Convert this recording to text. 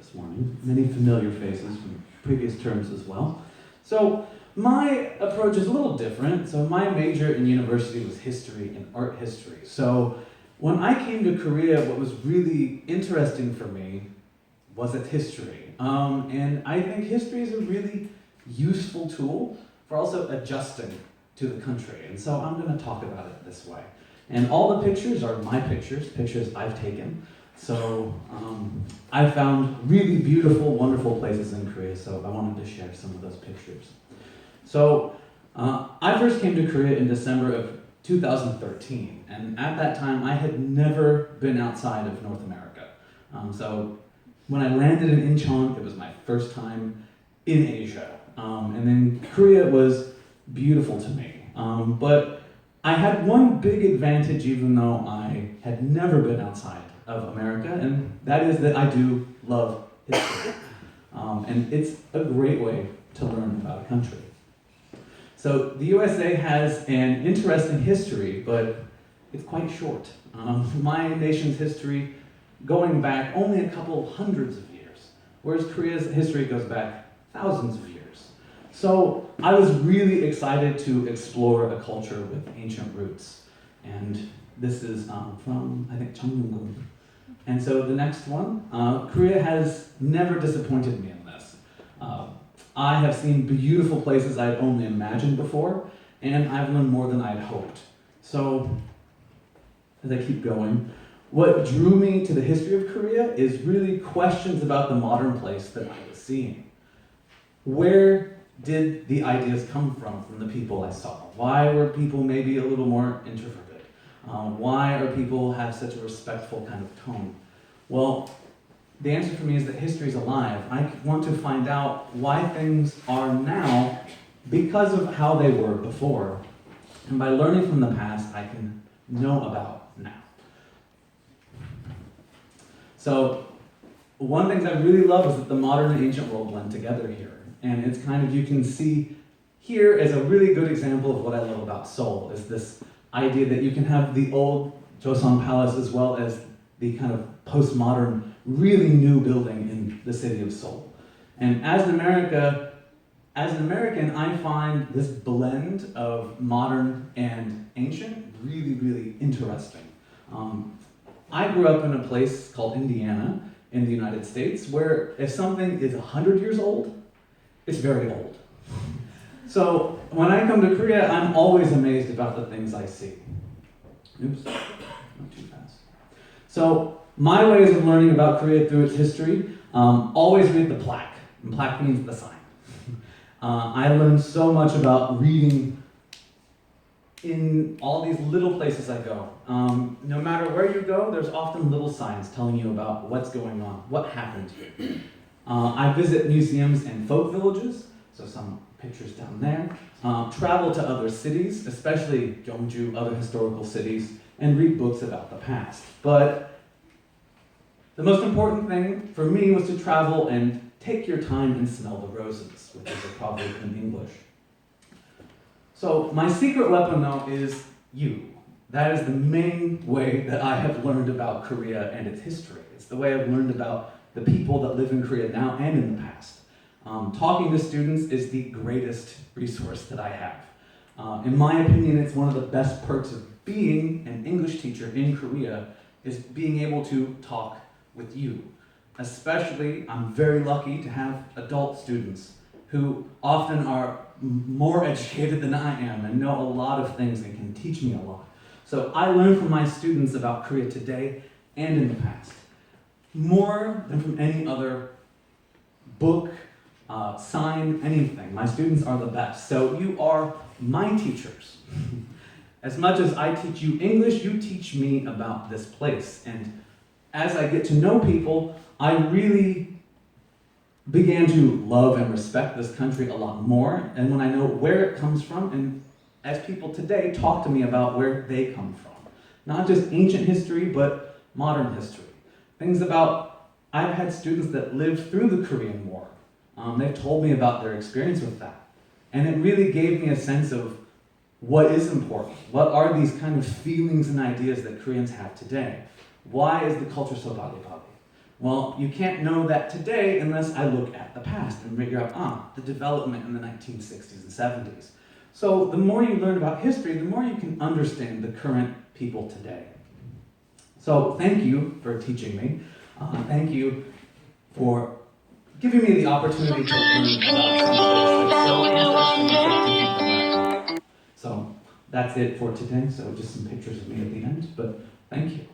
this morning. Many familiar faces from previous terms as well. So my approach is a little different. So my major in university was history and art history. So when I came to Korea, what was really interesting for me was its history. And I think history is a really useful tool for also adjusting to the country. And so I'm going to talk about it this way. And all the pictures are my pictures I've taken. So I found really beautiful, wonderful places in Korea, so I wanted to share some of those pictures. So I first came to Korea in December of 2013, and at that time I had never been outside of North America. So when I landed in Incheon, it was my first time in Asia. And then Korea was beautiful to me. But I had one big advantage even though I had never been outside of America, and that is that I do love history. And it's a great way to learn about a country. So the USA has an interesting history, but it's quite short. My nation's history going back only a couple hundreds of years, whereas Korea's history goes back thousands of years. So I was really excited to explore a culture with ancient roots. And this is from, I think, Cheongryung. And so the next one, Korea has never disappointed me in this. I have seen beautiful places I'd only imagined before, and I've learned more than I'd hoped. So, as I keep going, what drew me to the history of Korea is really questions about the modern place that I was seeing. Where did the ideas come from the people I saw? Why were people maybe a little more introverted? Why are people have such a respectful kind of tone? Well, the answer for me is that history is alive. I want to find out why things are now because of how they were before. And by learning from the past, I can know about now. So, one of the things I really love is that the modern and ancient world blend together here. And it's kind of, you can see here as a really good example of what I love about Seoul, is this idea that you can have the old Joseon Palace as well as the kind of postmodern, really new building in the city of Seoul. And as an American, I find this blend of modern and ancient really, really interesting. I grew up in a place called Indiana in the United States where if something is 100 years old, it's very old. So when I come to Korea, I'm always amazed about the things I see. Oops, not too fast. So my ways of learning about Korea through its history, always read the plaque. And plaque means the sign. I learned so much about reading in all these little places I go. No matter where you go, there's often little signs telling you about what's going on, what happened here. I visit museums and folk villages, so some pictures down there. Travel to other cities, especially Gyeongju, other historical cities, and read books about the past. But the most important thing for me was to travel and take your time and smell the roses, which is a proverb in English. So my secret weapon, though, is you. That is the main way that I have learned about Korea and its history. It's the way I've learned about the people that live in Korea now and in the past. Talking to students is the greatest resource that I have. In my opinion, it's one of the best perks of being an English teacher in Korea is being able to talk with you. Especially, I'm very lucky to have adult students who often are more educated than I am and know a lot of things and can teach me a lot. So I learn from my students about Korea today and in the past. More than from any other book, sign, anything. My students are the best. So you are my teachers. As much as I teach you English, you teach me about this place. And as I get to know people, I really began to love and respect this country a lot more. And when I know where it comes from, and as people today talk to me about where they come from. Not just ancient history, but modern history. Things about, I've had students that lived through the Korean War. They've told me about their experience with that. And it really gave me a sense of what is important. What are these kind of feelings and ideas that Koreans have today? Why is the culture so bali-bali? Well, you can't know that today unless I look at the past and figure out, the development in the 1960s and 70s. So the more you learn about history, the more you can understand the current people today. So thank you for teaching me. Thank you for giving me the opportunity to learn about some of this that's so interesting. So that's it for today. So just some pictures of me at the end, but thank you.